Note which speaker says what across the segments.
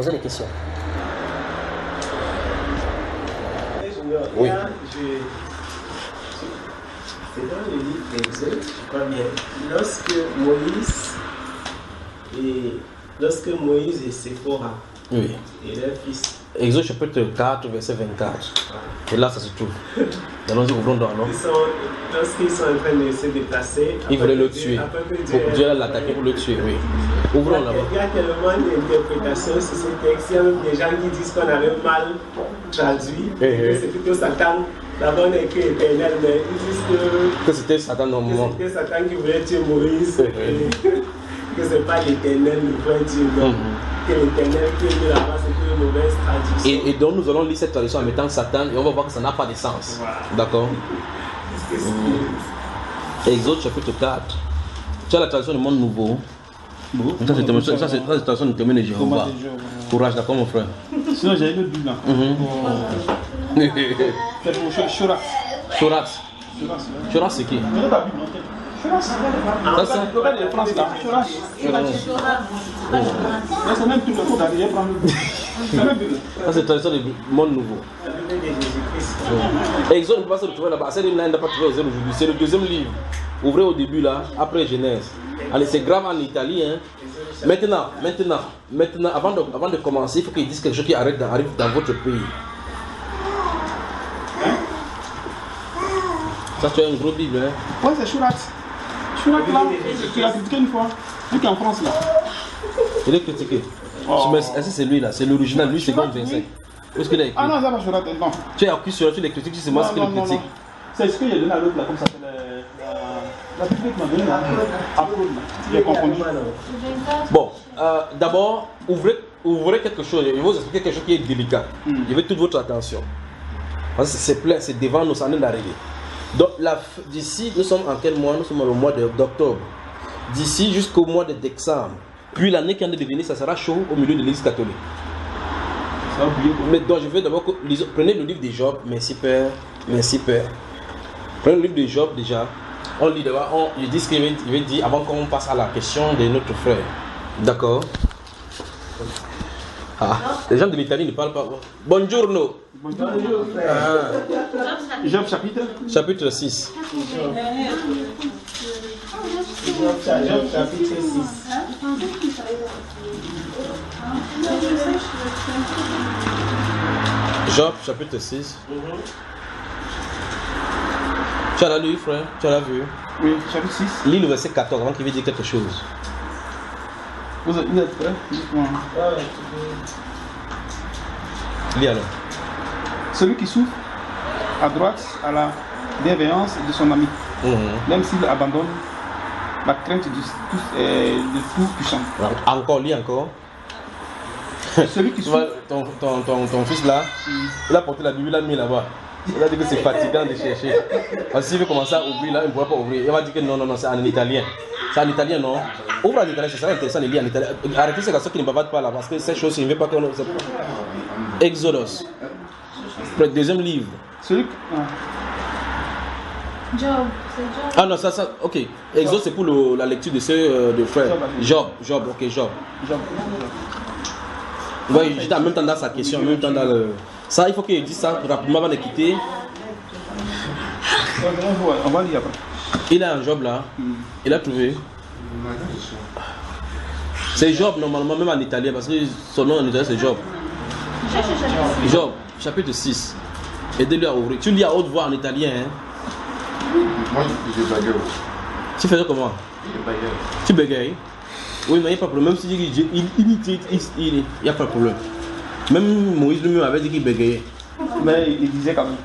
Speaker 1: Posez des questions.
Speaker 2: Oui. C'est dans le livre d'Exode, je crois bien. Lorsque Moïse et Séphora
Speaker 1: Oui.
Speaker 2: et leur fils.
Speaker 1: Exode chapitre 4, verset 24. Et là, ça se trouve. Allons-y, ouvrons dans l'eau.
Speaker 2: Lorsqu'ils sont en train de se déplacer,
Speaker 1: ils voulaient le tuer. Pour Dieu l'attaquer pour le tuer, oui. Ouvrons là-bas.
Speaker 2: Il y a tellement d'interprétations sur ce texte. Il y a même des gens qui disent qu'on avait mal traduit. Que c'est plutôt Satan. D'abord, on n'est que éternel, mais ils disent
Speaker 1: que c'était Satan normalement.
Speaker 2: Que c'était Satan qui voulait tuer Moïse. Que ce n'est pas l'éternel, le vrai Dieu. Que l'éternel qui est là-bas, c'est une mauvaise traduction.
Speaker 1: Et donc nous allons lire cette traduction en mettant Satan et on va voir que ça n'a pas de sens. Voilà. D'accord. Exode chapitre 4. Tu as la traduction du monde nouveau. Bon. Ça c'est la traduction du témoin de Jéhovah. Courage, d'accord mon frère.
Speaker 3: Sinon j'ai une Bible là. C'est pour Shorat.
Speaker 1: Shorat. Shorat c'est qui?
Speaker 3: Ça c'est le cas de France là. C'est même tout le monde d'aller prendre.
Speaker 1: Ça c'est la traduction du monde nouveau. Exode ne peut pas se retrouver là-bas. C'est n'a pas trouvé Exode aujourd'hui. C'est le deuxième livre. Ouvrez au début là, après Genèse. Allez, c'est grave en Italie. Hein. Maintenant, avant de commencer, il faut qu'ils disent quelque chose qui arrive dans votre pays. Ça, tu as une grosse Bible. Hein?
Speaker 3: Ouais, c'est Shorat. Shorat là, tu l'as critiqué une fois. Lui qui est en France là.
Speaker 1: Il est critiqué. Oh. Est-ce que c'est lui là? C'est l'original, lui c'est comme 25. Où est-ce qu'il a écrit?
Speaker 3: Ah non, ça va Shorat, non.
Speaker 1: Tu es acquis sur tu les critiques, c'est moi qui le critique.
Speaker 3: C'est ce qu'il y a donné à l'autre là, comme ça s'appelle. La Bible m'a donné là. Il est confondu.
Speaker 1: Bon, d'abord, ouvrez quelque chose. Je vais vous expliquer quelque chose qui est délicat. Je veux toute votre attention. Parce que c'est plein, c'est devant nous, ça n'est d'arriver. Donc, d'ici, nous sommes en quel mois? Nous sommes au mois d'octobre. D'ici jusqu'au mois de décembre. Puis l'année qui vient de venir, ça sera chaud au milieu de l'église catholique. Ça va oublier quoi? Mais donc, je veux d'abord que prenez le livre de Job. Merci Père. Merci Père. Prenez le livre de Job déjà. On lit d'abord, il dit ce qu'il veut dire avant qu'on passe à la question de notre frère. D'accord? Ah, les gens de l'Italie ne parlent pas. Buongiorno.
Speaker 3: Bonjour frère. Job chapitre?
Speaker 1: Chapitre 6.
Speaker 2: Job chapitre 6.
Speaker 1: Job chapitre 6. Tu as lu, frère? Tu as vu?
Speaker 3: Oui, chapitre 6.
Speaker 1: Lis le verset 14 avant qu'il veut dire quelque chose.
Speaker 3: Vous êtes prêts?
Speaker 1: Lis alors.
Speaker 3: Celui qui souffre à droite à la bienveillance de son ami, même s'il abandonne la crainte du Tout-Puissant.
Speaker 1: Encore, lis encore.
Speaker 3: Celui qui souffre.
Speaker 1: Ton fils là, il a porté la Bible, il l'a mis là-bas. Il a dit que c'est fatigant de chercher. Parce que s'il veut commencer à ouvrir là, il ne pourra pas ouvrir. Il va dire que non, c'est en italien. C'est en italien, non? Ouvre en italien, c'est ça intéressant de lire en italien. Arrêtez ces garçons qui ne bavardent pas là, parce que ces choses, il ne veut pas qu'on. Exodus. Le deuxième livre.
Speaker 3: Celui.
Speaker 4: Job, c'est Job.
Speaker 1: Ah non, ça, ok. Exode, c'est pour la lecture de ce de frère. Job, ok, Job. Oui, j'étais en même temps dans sa question, en même temps dans le. Ça, il faut qu'il dise ça rapidement avant de quitter.
Speaker 3: On va lire après.
Speaker 1: Il a un Job là. Il a trouvé. C'est Job normalement, même en italien, parce que son nom en italien c'est Job. Job, chapitre 6. Aidez-le à ouvrir. Tu lis à haute voix en italien. Hein?
Speaker 5: Moi, je bagaille.
Speaker 1: Tu faisais comment? Tu bégayes? Oui, mais il n'y a pas de problème. Même si il n'y a pas de problème. Même Moïse lui-même avait dit qu'il bégayait.
Speaker 3: Mais il disait quand même.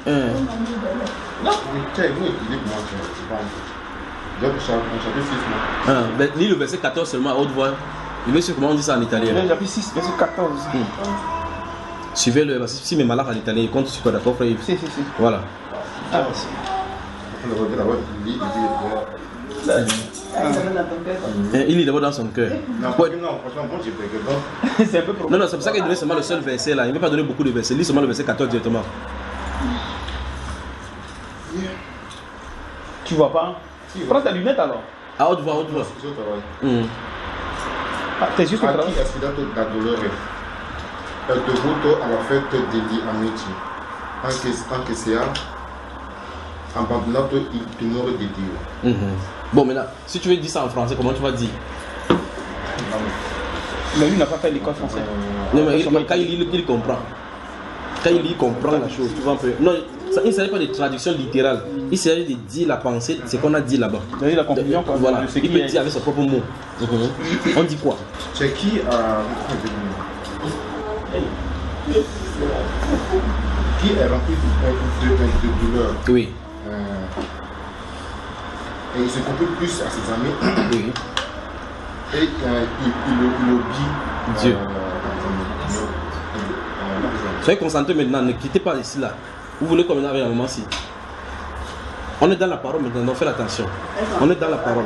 Speaker 5: Non, tu as écouté moi, Job chapitre 6.
Speaker 1: Ben, lis le verset 14 seulement à haute voix. Il veut sûr comment on dit ça en italien.
Speaker 3: Chapitre 6, verset 14.
Speaker 1: Suivez-le, parce que si mes malades en italien, ils comptent sur quoi, d'accord, frère?
Speaker 3: Si.
Speaker 1: Voilà.
Speaker 3: Ah, merci.
Speaker 1: Il lit d'abord dans son cœur.
Speaker 5: Non, franchement, moi j'ai pris
Speaker 3: c'est un peu problème.
Speaker 1: Non, c'est pour ça qu'il donne seulement le seul verset là. Il ne veut pas donner beaucoup de versets. Lis seulement le verset 14 directement.
Speaker 3: Tu vois pas? Prends ta lunette alors.
Speaker 1: À haute voix,
Speaker 3: Ah, tes yeux sont travaillés.
Speaker 5: de retour à la fête d'Eli Amici. En Kessia, abandonnant il demeure de Dieu.
Speaker 1: Bon, maintenant, si tu veux dire ça en français, comment tu vas dire?
Speaker 3: Mais lui n'a pas fait l'école française.
Speaker 1: Non, mais quand il lit, il comprend. Quand il lit, il comprend la chose. Tu vois un peu. Non, ça, il ne s'agit pas de traduction littérale. Il s'agit de dire la pensée, c'est qu'on a dit là-bas.
Speaker 3: C'est-à-dire la conclusion.
Speaker 1: Voilà, il peut dire avec ses propres mots. On dit quoi?
Speaker 5: C'est qui est rempli de douleur.
Speaker 1: Oui.
Speaker 5: Et il se confie plus à ses amis.
Speaker 1: Oui.
Speaker 5: Et il oublie
Speaker 1: Dieu. Soyez concentrés maintenant, ne quittez pas ici là. Vous voulez qu'on avec un moment-ci. On est dans la parole maintenant, donc faites attention. On est dans la parole.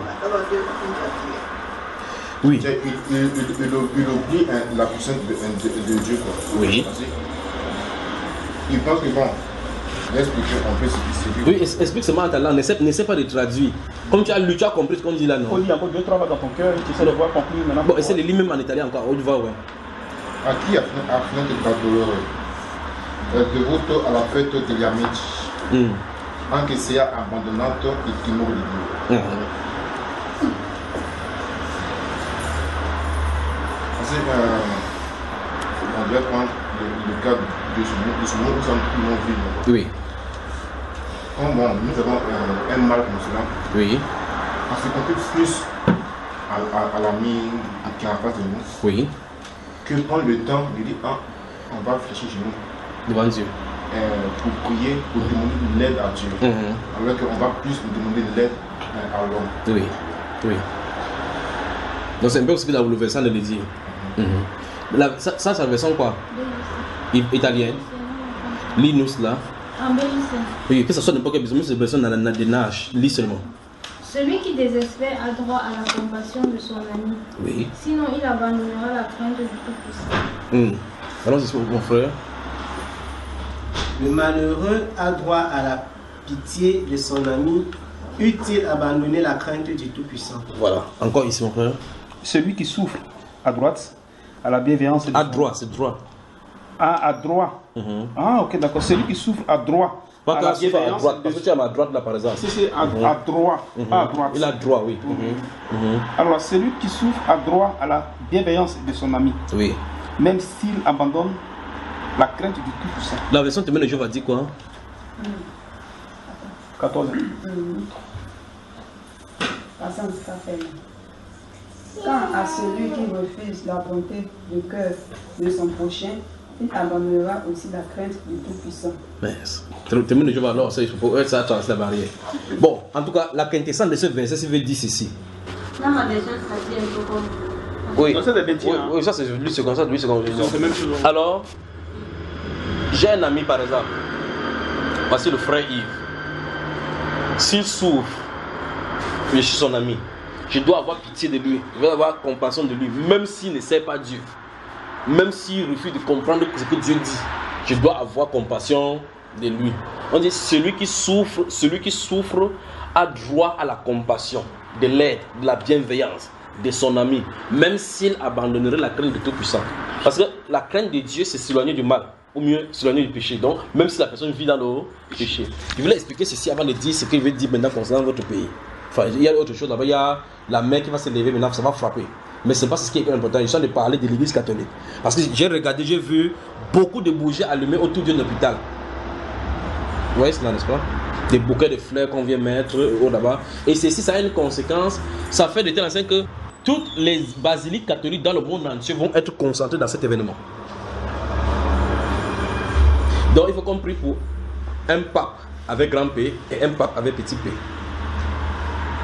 Speaker 1: Oui.
Speaker 5: Il oublie la puissance de Dieu. Quoi.
Speaker 1: Oui.
Speaker 5: Il pense que bon, l'expliquer un peu ce qui
Speaker 1: oui, explique seulement en ta langue, n'essaie pas de traduire. Comme tu as lu, tu as compris ce qu'on dit là, non?
Speaker 3: On dit encore 2-3 fois dans ton cœur et tu essaies de voir conclure maintenant.
Speaker 1: Bon, essaie de lire même en italien encore, on va, ouais.
Speaker 5: À qui a fini de dolore? De retour à la fête de Amici. En Kessia, abandonnant il demeure de Dieu. On doit prendre le cas de ce monde où nous vivons.
Speaker 1: Oui.
Speaker 5: Comme bon, nous avons un mal comme cela.
Speaker 1: Oui.
Speaker 5: On se confie plus à l'ami qui est en face de nous.
Speaker 1: Oui.
Speaker 5: Que prendre le temps de dire, on va réfléchir chez nous.
Speaker 1: Devant Dieu.
Speaker 5: Pour prier, pour demander de l'aide à Dieu. Alors qu'on va plus demander de l'aide à l'homme.
Speaker 1: Oui. Oui. Donc c'est un peu ce qu'il a voulu verser de le dire. Ça c'est la version quoi? Italienne. Linus là. Oui, que ce soit n'importe quelle personne, c'est personne n'a de nage. Lis seulement.
Speaker 4: Celui qui désespère a droit à la compassion de son ami.
Speaker 1: Oui.
Speaker 4: Sinon, il abandonnera la crainte du Tout-Puissant.
Speaker 1: Alors, c'est mon frère.
Speaker 2: Le malheureux a droit à la pitié de son ami. Eût-il abandonné la crainte du Tout-Puissant?
Speaker 1: Voilà. Encore ici, mon frère.
Speaker 3: Celui qui souffre à droite à la bienveillance.
Speaker 1: À droite, c'est droit.
Speaker 3: Ah, à droit. Ah, ok, d'accord. Celui qui souffre à droit.
Speaker 1: Pas
Speaker 3: à
Speaker 1: quand
Speaker 3: la
Speaker 1: tu à
Speaker 3: bienveillance.
Speaker 1: droite, parce que tu es à ma droite là par exemple.
Speaker 3: Si c'est à droit. À droite.
Speaker 1: Il a droit, oui.
Speaker 3: Alors, celui qui souffre a droit à la bienveillance de son ami.
Speaker 1: Oui.
Speaker 3: Même s'il abandonne la crainte du Tout-Puissant.
Speaker 1: La version témoin de Jéhovah dit quoi?
Speaker 3: 14.
Speaker 6: Quant à celui qui refuse la bonté de cœur de son prochain, il abandonnera aussi la crainte du Tout-Puissant.
Speaker 1: Le témoin de Jéhovah, alors, ça traverse la barrière. Bon, en tout cas, la quintessence de ce verset, ça veut dire ceci.
Speaker 4: Là, ma version, ça dit un peu comme.
Speaker 1: Oui,
Speaker 3: ça c'est 21, hein.
Speaker 1: oui, ça c'est lui, c'est comme ça, lui, c'est comme ça.
Speaker 3: C'est la même chose.
Speaker 1: Alors, j'ai un ami par exemple, voici le frère Yves. S'il souffre, je suis son ami. Je dois avoir pitié de lui, je dois avoir compassion de lui, même s'il ne sait pas Dieu. Même s'il refuse de comprendre ce que Dieu dit, je dois avoir compassion de lui. On dit celui qui souffre a droit à la compassion, de l'aide, de la bienveillance de son ami, même s'il abandonnerait la crainte de Tout-Puissant. Parce que la crainte de Dieu, c'est s'éloigner du mal, ou mieux s'éloigner du péché. Donc, même si la personne vit dans le péché. Je voulais expliquer ceci avant de dire ce qu'il veut dire maintenant concernant votre pays. Enfin, il y a autre chose là-bas, il y a la mer qui va se lever maintenant, ça va frapper. Mais ce n'est pas ce qui est important, je suis en train de parler de l'église catholique. Parce que j'ai regardé, j'ai vu beaucoup de bougies allumées autour d'un hôpital. Vous voyez cela, n'est-ce pas? Des bouquets de fleurs qu'on vient mettre là-bas. Et ceci, ça a une conséquence, ça fait de telle façon que toutes les basiliques catholiques dans le monde entier vont être concentrées dans cet événement. Donc il faut qu'on prie pour un pape avec grand P et un pape avec petit P.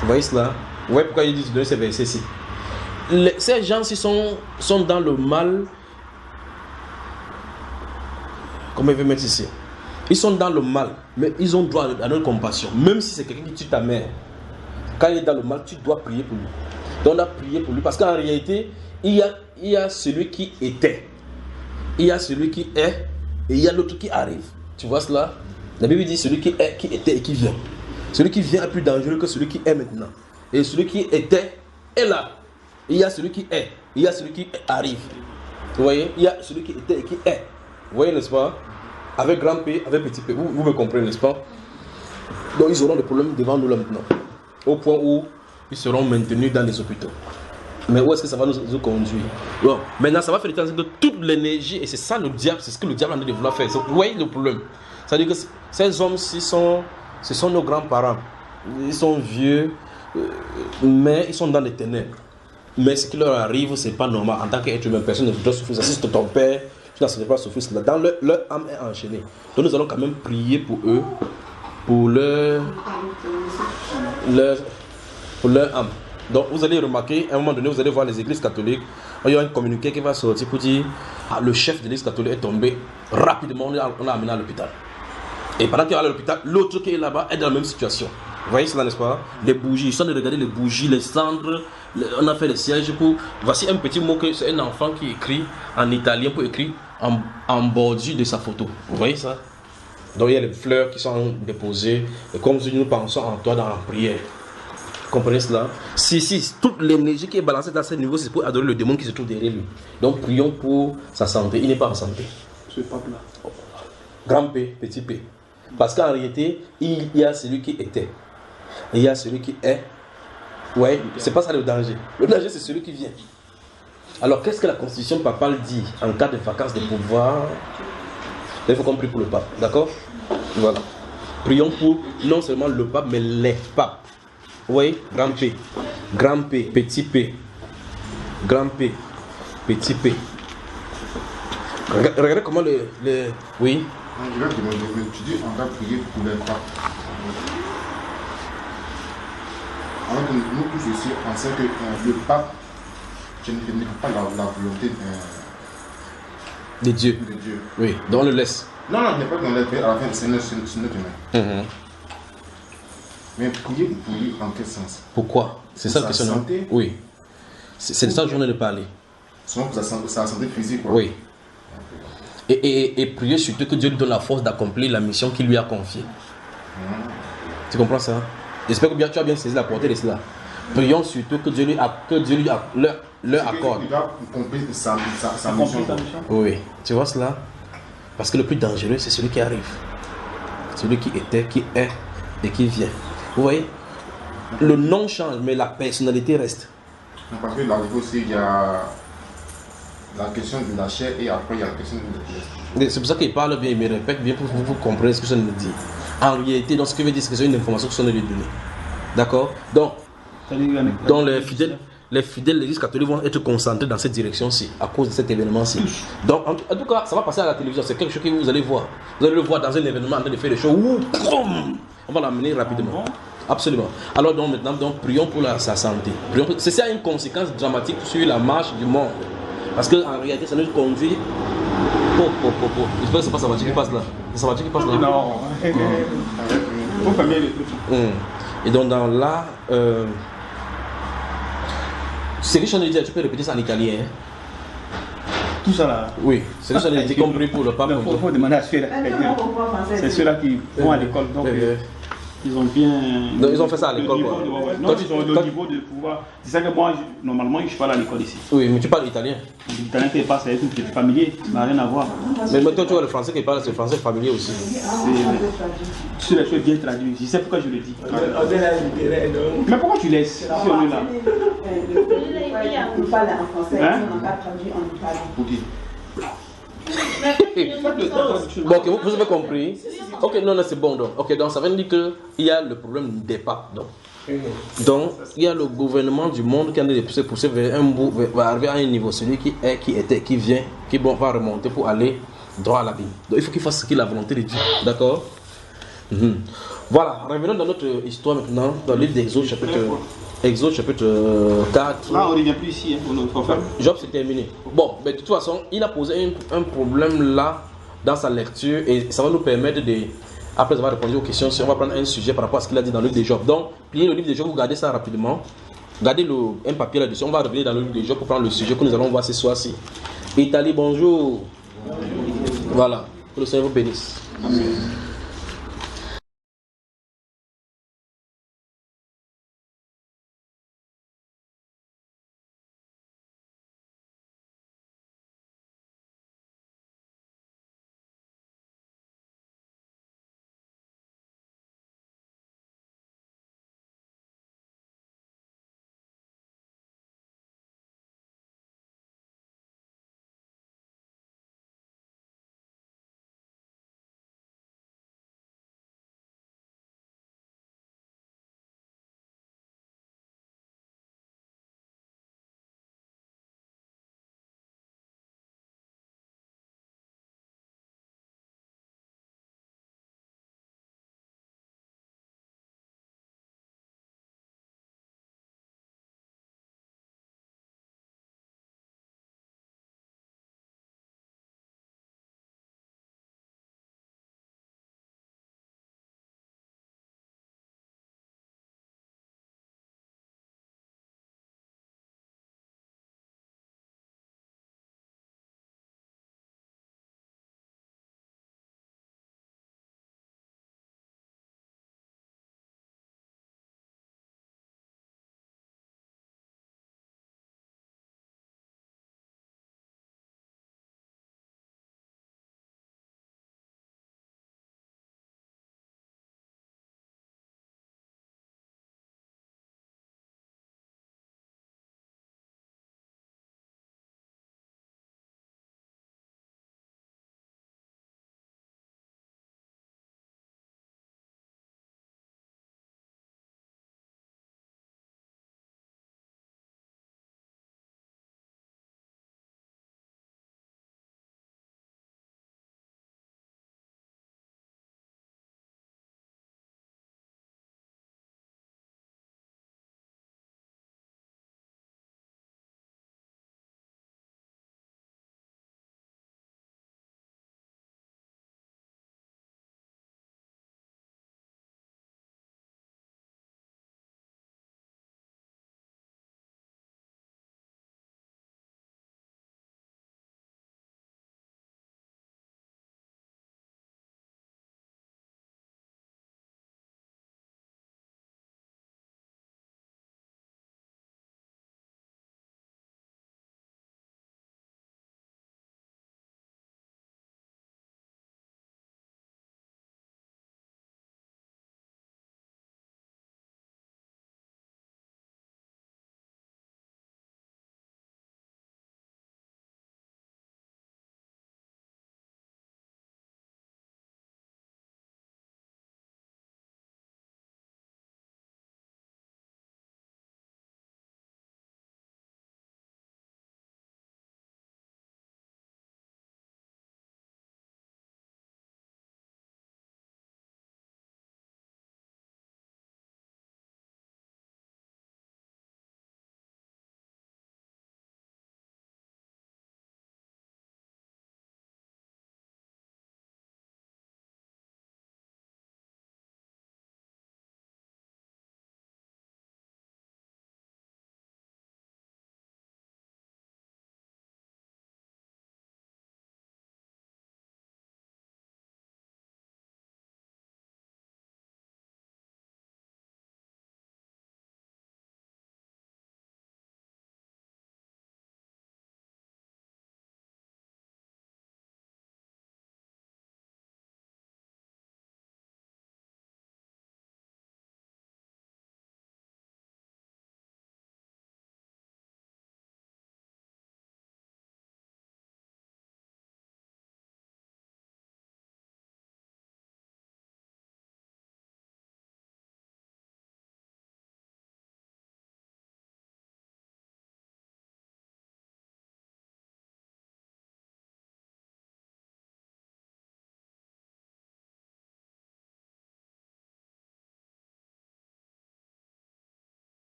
Speaker 1: Vous voyez cela? Vous voyez pourquoi il dit de donner ces versets-ci? Ces gens-ci sont dans le mal. Comment il veut mettre ici? Ils sont dans le mal, mais ils ont droit à notre compassion. Même si c'est quelqu'un qui tue ta mère, quand il est dans le mal, tu dois prier pour lui. Donc on doit prier pour lui parce qu'en réalité, il y a celui qui était, il y a celui qui est, et il y a l'autre qui arrive. Tu vois cela? La Bible dit celui qui est, qui était et qui vient. Celui qui vient est plus dangereux que celui qui est maintenant. Et celui qui était est là. Il y a celui qui est, il y a celui qui arrive. Vous voyez, il y a celui qui était et qui est. Vous voyez, n'est-ce pas? Avec grand P, avec petit P. Vous me comprenez, n'est-ce pas? Donc ils auront des problèmes devant nous là maintenant. Au point où ils seront maintenus dans les hôpitaux. Mais où est-ce que ça va nous conduire? Bon, maintenant ça va faire de toute l'énergie, et c'est ça le diable, c'est ce que le diable a envie de vouloir faire. Vous voyez le problème? C'est-à-dire que ces hommes-ci ce sont nos grands-parents. Ils sont vieux, mais ils sont dans les ténèbres. Mais ce qui leur arrive, c'est pas normal. En tant qu'être humain, personne ne doit souffrir. Si c'est ton père, tu n'as pas souffrir cela. Dans leur âme est enchaînée. Donc nous allons quand même prier pour eux, pour leur âme. Donc vous allez remarquer, à un moment donné, vous allez voir les églises catholiques, il y a un communiqué qui va sortir pour dire le chef de l'église catholique est tombé, rapidement on l'a amené à l'hôpital. Et pendant qu'il est à l'hôpital, l'autre qui est là-bas est dans la même situation. Vous voyez cela, n'est-ce pas? Les bougies, ils sont de regarder les bougies, les cendres, on a fait les sièges pour... Voici un petit mot que c'est un enfant qui écrit en italien pour écrire en bordure de sa photo. Vous voyez ça? Donc il y a les fleurs qui sont déposées, et comme si nous pensons en toi dans la prière. Vous comprenez cela? Si toute l'énergie qui est balancée dans ce niveau, c'est pour adorer le démon qui se trouve derrière lui. Donc prions pour sa santé. Il n'est pas en santé.
Speaker 3: Ce pape-là.
Speaker 1: Grand P, petit P. Parce qu'en réalité, il y a celui qui était. Et il y a celui qui est. Ouais, c'est pas ça le danger. Le danger, c'est celui qui vient. Alors, qu'est-ce que la constitution papale dit en cas de vacance de pouvoir? Il faut qu'on prie pour le pape. D'accord? Voilà. Prions pour non seulement le pape, mais les papes. Vous voyez? Grand P, petit P. Grand P, petit P. Regardez comment oui.
Speaker 5: Je vais demander, mais tu dis on va prier pour les papes. Alors que nous tous aussi pensons que le pape ne fait pas la volonté
Speaker 1: de Dieu. Oui, donc on le laisse.
Speaker 5: Non, il n'est pas qu'on laisse, à la fin c'est notre humain. Mais prier pour lui en quel sens?
Speaker 1: Pourquoi? C'est ça la question.
Speaker 5: Santé?
Speaker 1: Oui. C'est de ça que j'en ai parlé.
Speaker 5: Sinon pour sa santé physique, quoi.
Speaker 1: Oui. Et prier surtout que Dieu lui donne la force d'accomplir la mission qu'il lui a confiée. Tu comprends ça? J'espère que tu as bien saisi la portée de cela. Prions surtout que Dieu lui leur accorde.
Speaker 5: Il va accomplir sa mission.
Speaker 1: Oui. Tu vois cela? Parce que le plus dangereux, c'est celui qui arrive. Celui qui était, qui est et qui vient. Vous voyez? Le nom change, mais la personnalité reste.
Speaker 5: Parce que là aussi, il y a la question de la chair et après il y a la question de la...
Speaker 1: C'est pour ça qu'il parle bien, il me répète bien pour que vous compreniez ce que je me dis. En réalité, donc ce que veut dire, c'est que c'est une information que je lui donner. D'accord? Donc les fidèles de l'église catholique vont être concentrés dans cette direction-ci, à cause de cet événement-ci. Donc, en tout cas, ça va passer à la télévision, c'est quelque chose que vous allez voir. Vous allez le voir dans un événement en train de faire des choses. On va l'amener rapidement. Absolument. Alors donc maintenant, prions pour sa santé. C'est ça une conséquence dramatique sur la marche du monde. Parce qu'en réalité, ça nous conduit... J'espère que c'est pas Sabati qui passe là. C'est Sabati qui passe là.
Speaker 3: Non. Faut fermer le truc.
Speaker 1: Et donc dans là... c'est que je ai dit, tu peux répéter ça en italien.
Speaker 3: Tout ça là.
Speaker 1: Oui, c'est que je ai dit compris pour le pape.
Speaker 3: Il faut demander à ceux-là. C'est ceux-là qui vont à l'école. Donc, ils ont bien.
Speaker 1: Donc, ils ont fait ça à l'école.
Speaker 3: Non, ils ont le niveau de pouvoir. C'est ça que moi, normalement, je parle à l'école ici.
Speaker 1: Oui, mais tu parles italien.
Speaker 3: L'italien qui passe, c'est familier, ça n'a rien à voir.
Speaker 1: Mais toi, tu vois le français qui parle, c'est le français familier aussi.
Speaker 3: C'est les choses bien traduites. Je sais pourquoi je le dis. Mais pourquoi tu laisses celui-là?
Speaker 6: On parle en français, on n'a pas traduit en italien.
Speaker 1: Bon, ok, vous avez compris. Ok, non, c'est bon. Donc ça veut dire qu'il y a le problème des papes. Donc, il y a le gouvernement du monde qui a de pousser vers un bout, va arriver à un niveau. Celui qui est, qui était, qui vient, qui va remonter pour aller droit à la vie. Donc, il faut qu'il fasse ce qui est la volonté de Dieu. D'accord? Voilà, revenons dans notre histoire maintenant, dans l'île d'Exode, chapitre 4.
Speaker 3: Là, on ne revient plus ici.
Speaker 1: Job, c'est terminé. Bon, mais de toute façon, il a posé un problème là dans sa lecture et ça va nous permettre de, après avoir répondu aux questions, on va prendre un sujet par rapport à ce qu'il a dit dans le livre de Job. Donc, pliez le livre de Job, vous gardez ça rapidement. Gardez un papier là-dessus. On va revenir dans le livre de Job pour prendre le sujet que nous allons voir ce soir-ci. Italie, bonjour. Voilà. Que le Seigneur vous bénisse. Amen.